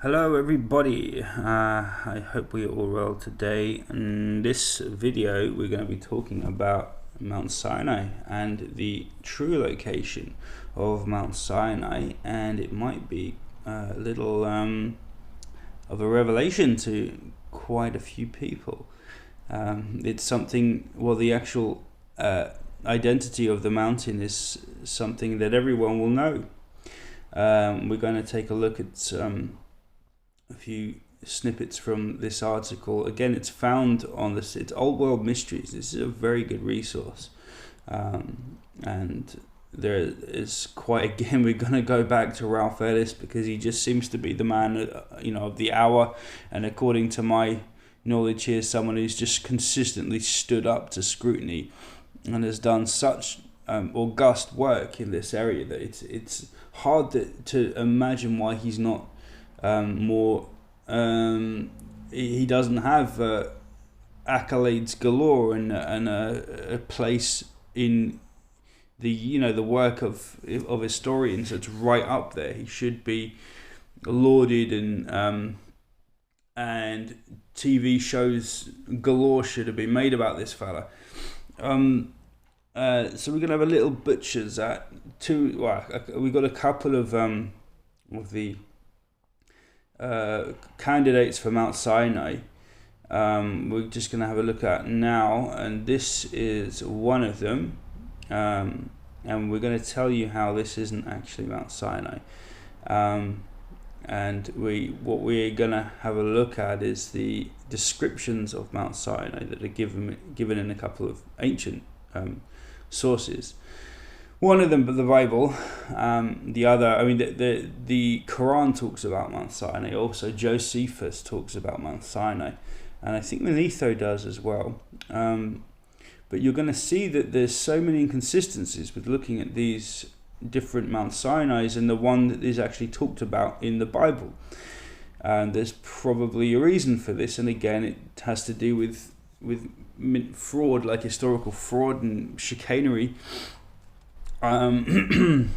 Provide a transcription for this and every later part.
Hello everybody, I hope we are all well today. In this video we're going to be talking about Mount Sinai and the true location of Mount Sinai, and it might be a little of a revelation to quite a few people. It's something, well, the actual identity of the mountain is something that everyone will know. We're going to take a look at a few snippets from this article. Again, it's found on this. It's Old World Mysteries. This is a very good resource, and there is quite. Again, we're going to go back to Ralph Ellis because he just seems to be the man, of the hour. And according to my knowledge, here, someone who's just consistently stood up to scrutiny and has done such august work in this area that it's hard to imagine why he's not more. He doesn't have accolades galore and a place in the work of historians. It's right up there. He should be lauded, and TV shows galore should have been made about this fella. So we're gonna have a little butchers at two. Well, we got a couple of the candidates for Mount Sinai. We're just going to have a look at now, and this is one of them, and we're going to tell you how this isn't actually Mount Sinai. And what we're going to have a look at is the descriptions of Mount Sinai that are given in a couple of ancient sources. One of them, but the Bible. The other, the Quran talks about Mount Sinai. Also, Josephus talks about Mount Sinai, and I think Manetho does as well. But you're going to see that there's so many inconsistencies with looking at these different Mount Sinais and the one that is actually talked about in the Bible. And there's probably a reason for this, and again, it has to do with fraud, like historical fraud and chicanery. And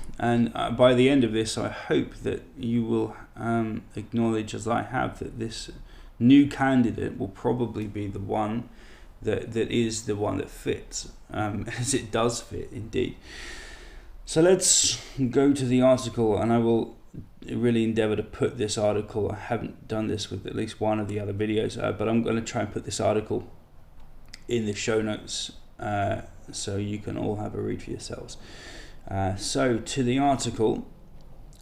by the end of this, I hope that you will acknowledge, as I have, that this new candidate will probably be the one that is the one that fits, as it does fit indeed. So let's go to the article, and I will really endeavour to put this article. I haven't done this with at least one of the other videos, but I'm going to try and put this article in the show notes so you can all have a read for yourselves. So to the article,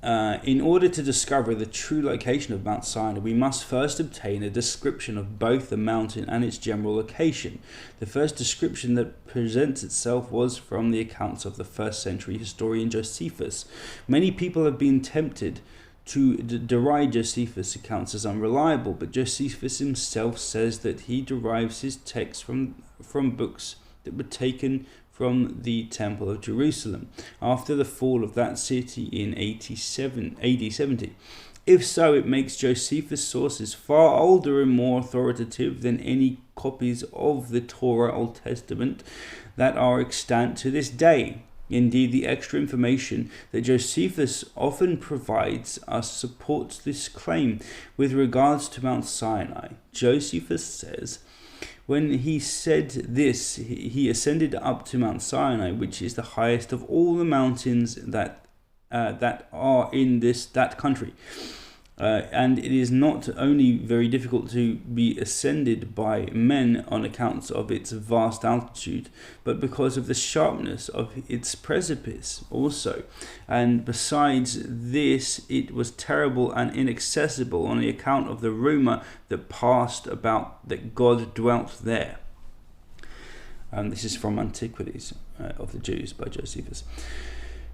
in order to discover the true location of Mount Sinai, we must first obtain a description of both the mountain and its general location. The first description that presents itself was from the accounts of the first century historian Josephus. Many people have been tempted to deride Josephus' accounts as unreliable, but Josephus himself says that he derives his text from books that were taken from the Temple of Jerusalem after the fall of that city in AD 70. If so, it makes Josephus' sources far older and more authoritative than any copies of the Torah Old Testament that are extant to this day. Indeed, the extra information that Josephus often provides us supports this claim. With regards to Mount Sinai, Josephus says, when he said this, he ascended up to Mount Sinai, which is the highest of all the mountains that are in that country. And it is not only very difficult to be ascended by men on account of its vast altitude, but because of the sharpness of its precipice also. And besides this, it was terrible and inaccessible on the account of the rumor that passed about that God dwelt there. This is from Antiquities of the Jews by Josephus.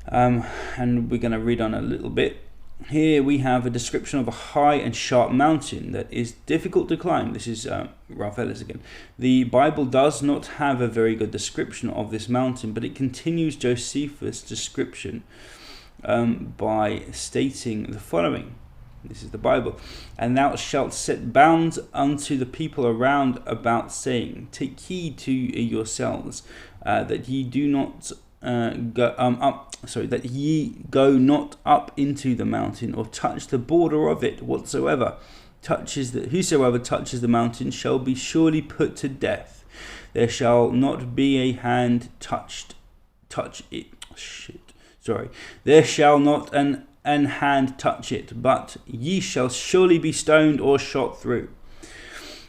And we're going to read on a little bit. Here we have a description of a high and sharp mountain that is difficult to climb. This is Ralph Ellis again. The Bible does not have a very good description of this mountain, but it continues Josephus' description by stating the following. This is the Bible. And thou shalt set bounds unto the people around about, saying, take heed to yourselves, that ye do not that ye go not up into the mountain, or touch the border of it. Whosoever touches the mountain shall be surely put to death. There shall not be a hand touch it. There shall not an hand touch it, but ye shall surely be stoned or shot through.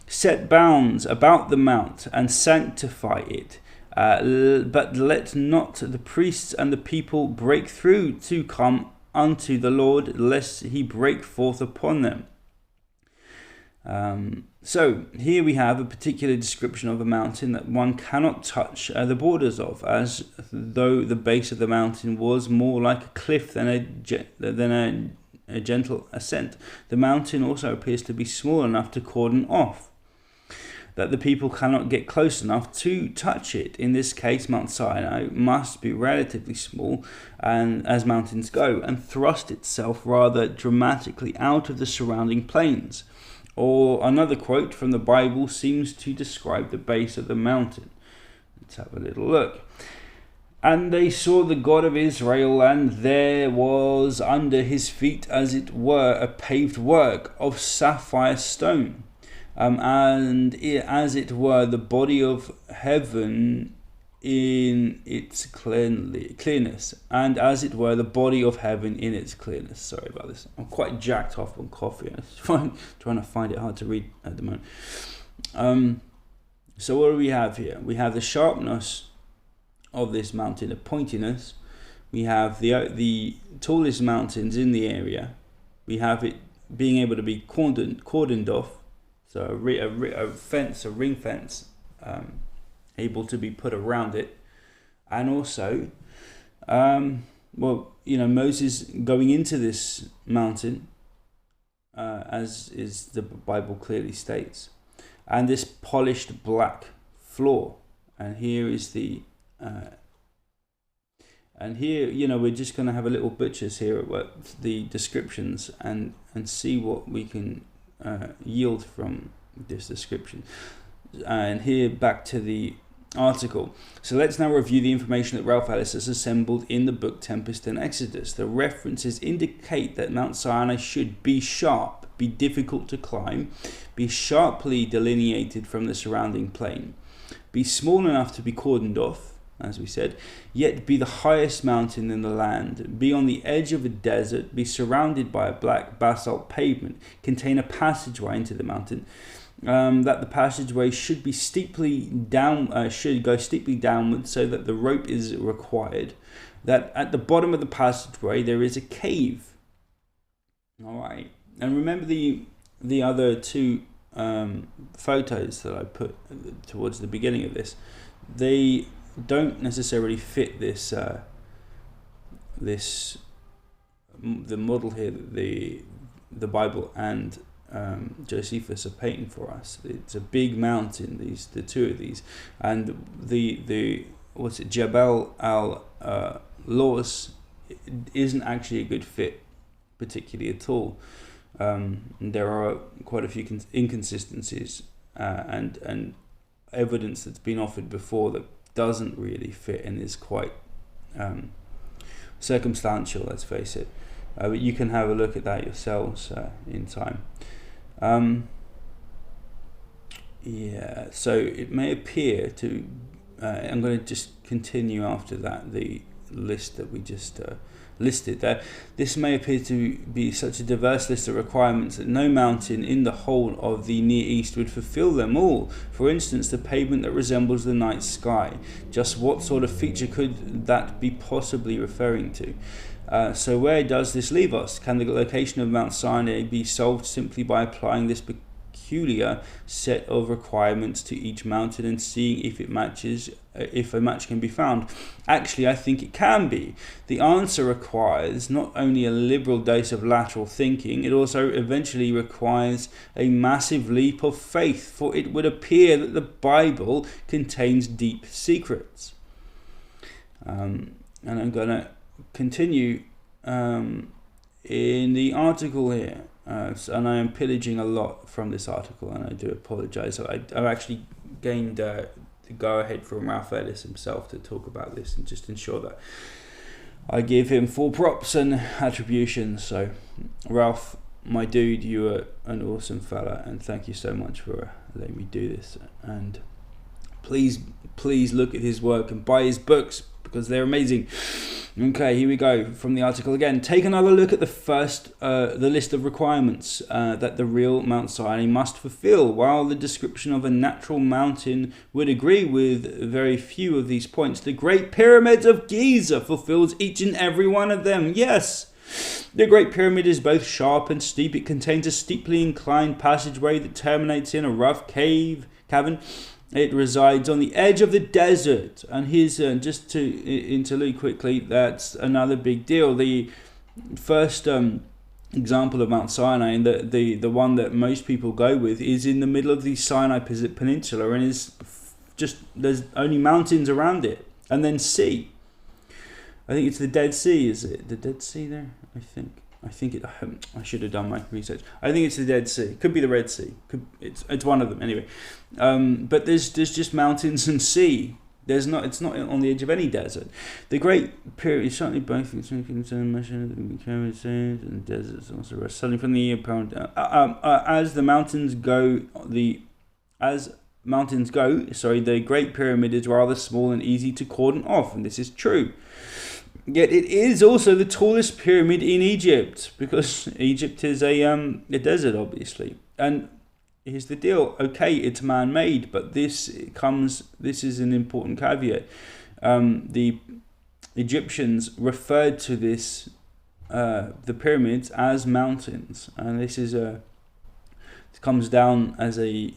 Set bounds about the mount and sanctify it. But let not the priests and the people break through to come unto the Lord, lest he break forth upon them. So here we have a particular description of a mountain that one cannot touch the borders of, as though the base of the mountain was more like a cliff than a gentle ascent. The mountain also appears to be small enough to cordon off, that the people cannot get close enough to touch it. In this case, Mount Sinai must be relatively small, and as mountains go, and thrust itself rather dramatically out of the surrounding plains. Or another quote from the Bible seems to describe the base of the mountain. Let's have a little look. And they saw the God of Israel, and there was under his feet, as it were, a paved work of sapphire stone, and as it were the body of heaven in its clearness, and as it were the body of heaven in its clearness. Sorry about this. I'm quite jacked off on coffee. I'm trying to find it hard to read at the moment. So what do we have here? We have the sharpness of this mountain, the pointiness. We have the tallest mountains in the area. We have it being able to be cordoned off. So a ring fence, able to be put around it. And also, Moses going into this mountain, as is the Bible clearly states, and this polished black floor. And here is we're just going to have a little butchers here at the descriptions and see what we can yield from this description. And here back to the article. So let's now review the information that Ralph Ellis has assembled in the book Tempest and Exodus. The references indicate that Mount Sinai should be sharp, be difficult to climb, be sharply delineated from the surrounding plain, be small enough to be cordoned off, as we said, yet be the highest mountain in the land, be on the edge of a desert, be surrounded by a black basalt pavement, contain a passageway into the mountain, that the passageway should go steeply downward, so that the rope is required, that at the bottom of the passageway there is a cave. All right, and remember the other two photos that I put towards the beginning of this. They don't necessarily fit the model here that the Bible and Josephus are painting for us. It's a big mountain, the two of these, and the Jebel al Laws isn't actually a good fit particularly at all. There are quite a few inconsistencies and evidence that's been offered before that doesn't really fit and is quite circumstantial, let's face it. But you can have a look at that yourselves in time. So it may appear to I'm going to just continue after that the list that we just listed there. This may appear to be such a diverse list of requirements that no mountain in the whole of the Near East would fulfill them all. For instance, the pavement that resembles the night sky. Just what sort of feature could that be possibly referring to? So where does this leave us? Can the location of Mount Sinai be solved simply by applying this peculiar set of requirements to each mountain and seeing if it matches, if a match can be found? Actually, I think it can be. The answer requires not only a liberal dose of lateral thinking, it also eventually requires a massive leap of faith, for it would appear that the Bible contains deep secrets. And I'm going to continue in the article here, and I am pillaging a lot from this article, and I do apologize. I've actually gained the go-ahead from Ralph Ellis himself to talk about this and just ensure that I give him full props and attribution. So, Ralph, my dude, you are an awesome fella, and thank you so much for letting me do this. And please look at his work and buy his books because they're amazing. Okay, here we go from the article again. Take another look at the list of requirements that the real Mount Sinai must fulfill. While the description of a natural mountain would agree with very few of these points, the Great Pyramid of Giza fulfills each and every one of them. Yes! The Great Pyramid is both sharp and steep. It contains a steeply inclined passageway that terminates in a rough cavern. It resides on the edge of the desert. And here's, just to interlude quickly, that's another big deal. The first example of Mount Sinai, and the one that most people go with, is in the middle of the Sinai Peninsula, and is just, there's only mountains around it. And then sea. I think it's the Dead Sea, is it? The Dead Sea there? I think it. I should have done my research. I think it's the Dead Sea. Could be the Red Sea. It's one of them anyway. But there's just mountains and sea. It's not on the edge of any desert. The Great Pyramid is certainly both and deserts also suddenly from the apparent as mountains go. The Great Pyramid is rather small and easy to cordon off, and this is true. Yet it is also the tallest pyramid in Egypt, because Egypt is a desert, obviously. And here's the deal. Okay, it's man-made, but this is an important caveat. The Egyptians referred to the pyramids as mountains, and this is it comes down as a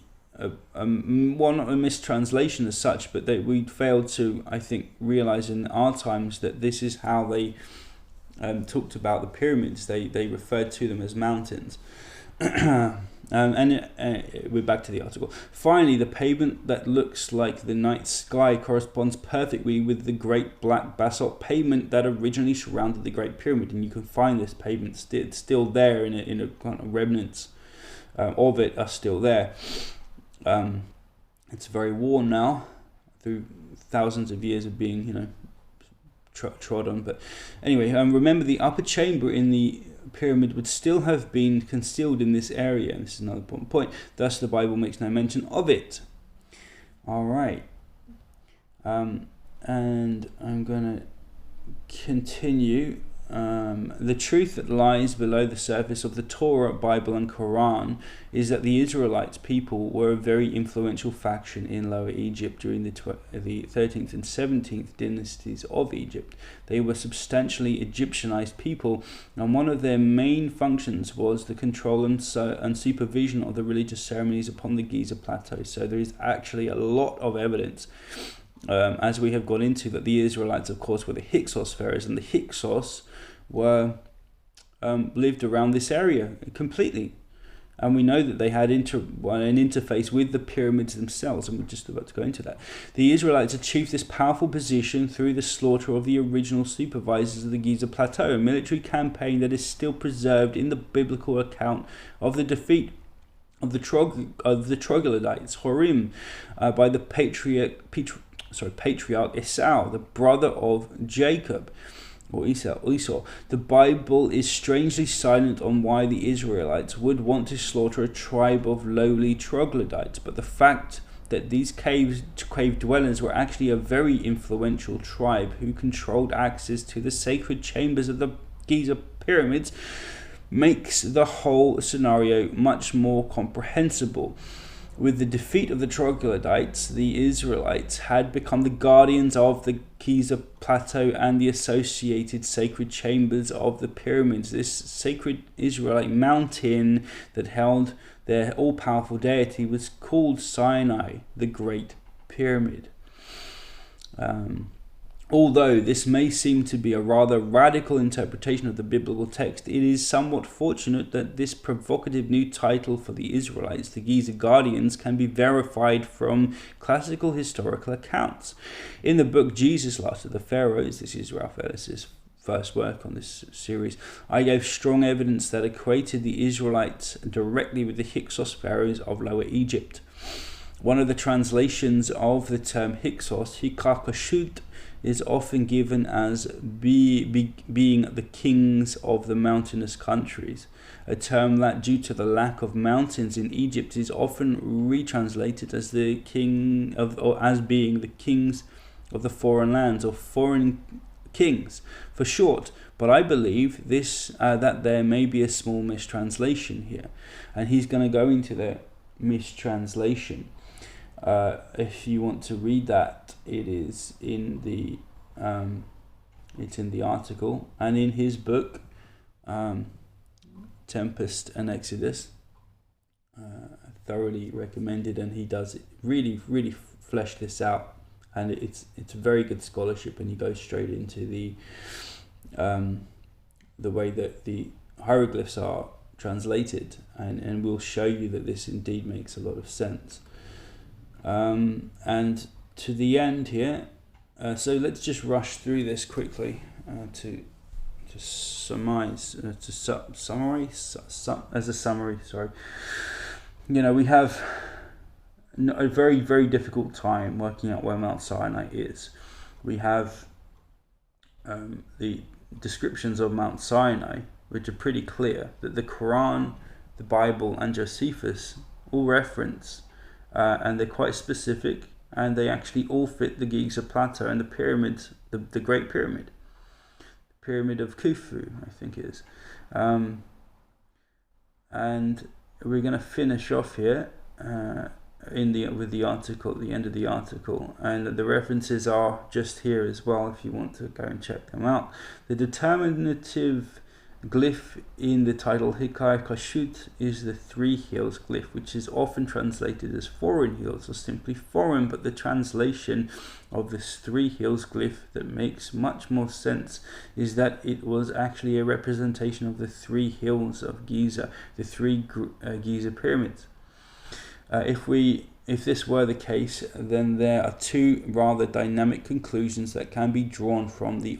mistranslation as such, but we failed to, I think, realize in our times that this is how they talked about the pyramids. They referred to them as mountains. We're back to the article. Finally, the pavement that looks like the night sky corresponds perfectly with the great black basalt pavement that originally surrounded the Great Pyramid, and you can find this pavement still there in a kind of remnants of it are still there. It's very worn now through thousands of years of being, trod on. But anyway, remember the upper chamber in the pyramid would still have been concealed in this area. And this is another important point. Thus, the Bible makes no mention of it. All right. And I'm going to continue. The truth that lies below the surface of the Torah, Bible and Quran is that the Israelites people were a very influential faction in Lower Egypt during the 13th and 17th dynasties of Egypt. They were substantially Egyptianized people, and one of their main functions was the control and supervision of the religious ceremonies upon the Giza Plateau. So there is actually a lot of evidence, as we have gone into, that the Israelites, of course, were the Hyksos pharaohs, and the Hyksos were lived around this area completely. And we know that they had an interface with the pyramids themselves, and we're just about to go into that. The Israelites achieved this powerful position through the slaughter of the original supervisors of the Giza Plateau, a military campaign that is still preserved in the biblical account of the defeat of the troglodytes, Horim, by the patriarch Esau, the brother of Jacob, or Esau. The Bible is strangely silent on why the Israelites would want to slaughter a tribe of lowly troglodytes, but the fact that these cave dwellers were actually a very influential tribe who controlled access to the sacred chambers of the Giza pyramids makes the whole scenario much more comprehensible. With the defeat of the troglodytes, the Israelites had become the guardians of the Giza Plateau and the associated sacred chambers of the pyramids. This sacred Israelite mountain that held their all-powerful deity was called Sinai, the Great Pyramid. Although this may seem to be a rather radical interpretation of the biblical text, it is somewhat fortunate that this provocative new title for the Israelites, the Giza Guardians, can be verified from classical historical accounts. In the book Jesus Last of the Pharaohs, this is Ralph Ellis' first work on this series, I gave strong evidence that equated the Israelites directly with the Hyksos pharaohs of Lower Egypt. One of the translations of the term Hyksos, Hikakashut, is often given as being the kings of the mountainous countries, a term that, due to the lack of mountains in Egypt, is often retranslated as the king of, or as being the kings of the foreign lands, or foreign kings for short. But I believe this that there may be a small mistranslation here, and he's going to go into the mistranslation. If you want to read that, it is in the it's in the article, and in his book Tempest and Exodus. Thoroughly recommended, and he does really flesh this out, and it's very good scholarship, and he goes straight into the way that the hieroglyphs are translated, and we'll show you that this indeed makes a lot of sense. And to the end here, so let's just rush through this quickly to surmise, as a summary. Sorry, we have a very difficult time working out where Mount Sinai is. We have the descriptions of Mount Sinai, which are pretty clear, that the Quran, the Bible, and Josephus all reference, and they're quite specific, and they actually all fit the Giza Plateau and the pyramids, the Great Pyramid, the Pyramid of Khufu, I think it is. And we're going to finish off here with the article, at the end of the article, and the references are just here as well if you want to go and check them out. The determinative glyph in the title Hikai Kashut is the 3 hills glyph, which is often translated as foreign hills, or simply foreign, but the translation of this 3 hills glyph that makes much more sense is that it was actually a representation of the 3 hills of Giza, the 3 Giza pyramids. If this were the case, then there are 2 rather dynamic conclusions that can be drawn from this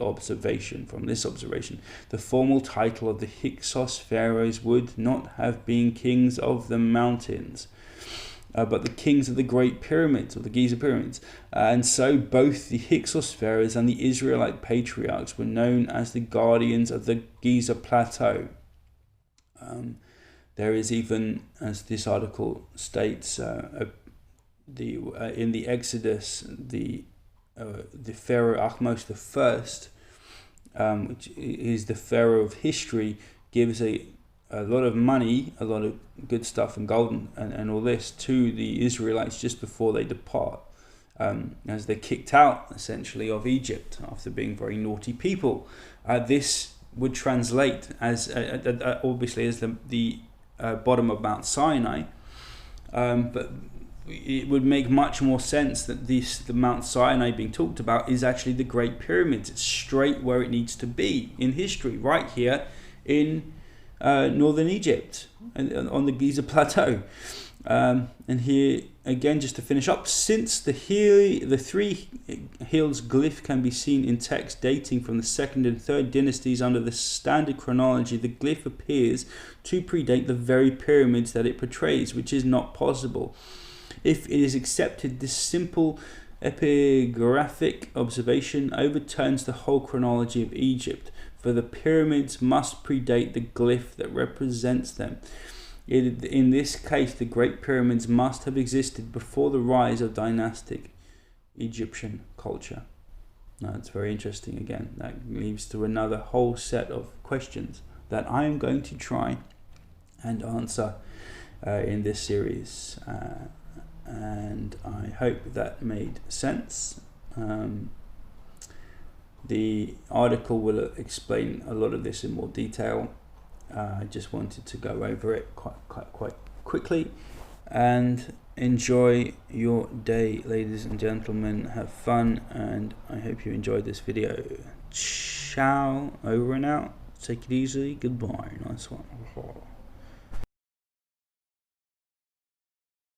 observation. The formal title of the Hyksos pharaohs would not have been kings of the mountains, but the kings of the Great Pyramids, or the Giza pyramids. And so both the Hyksos pharaohs and the Israelite patriarchs were known as the guardians of the Giza plateau. There is even, as this article states, in the Exodus, the Pharaoh Ahmose I, which is the Pharaoh of history, gives a lot of money, a lot of good stuff and gold and all this to the Israelites just before they depart, as they're kicked out essentially of Egypt after being very naughty people. This would translate as obviously as the bottom of Mount Sinai, but it would make much more sense that the Mount Sinai being talked about is actually the Great Pyramids. It's straight where it needs to be in history, right here in northern Egypt and on the Giza plateau. And here again, just to finish up, since the 3 hills glyph can be seen in text dating from the 2nd and 3rd dynasties under the standard chronology, the glyph appears to predate the very pyramids that it portrays, which is not possible. If it is accepted, this simple epigraphic observation overturns the whole chronology of Egypt, for the pyramids must predate the glyph that represents them. In this case, the Great Pyramids must have existed before the rise of dynastic Egyptian culture. Now, it's very interesting again. That leads to another whole set of questions that I am going to try and answer in this series. And I hope that made sense. The article will explain a lot of this in more detail. I just wanted to go over it quite quickly. And enjoy your day, ladies and gentlemen. Have fun, and I hope you enjoyed this video. Ciao, over and out. Take it easy. Goodbye. Nice one.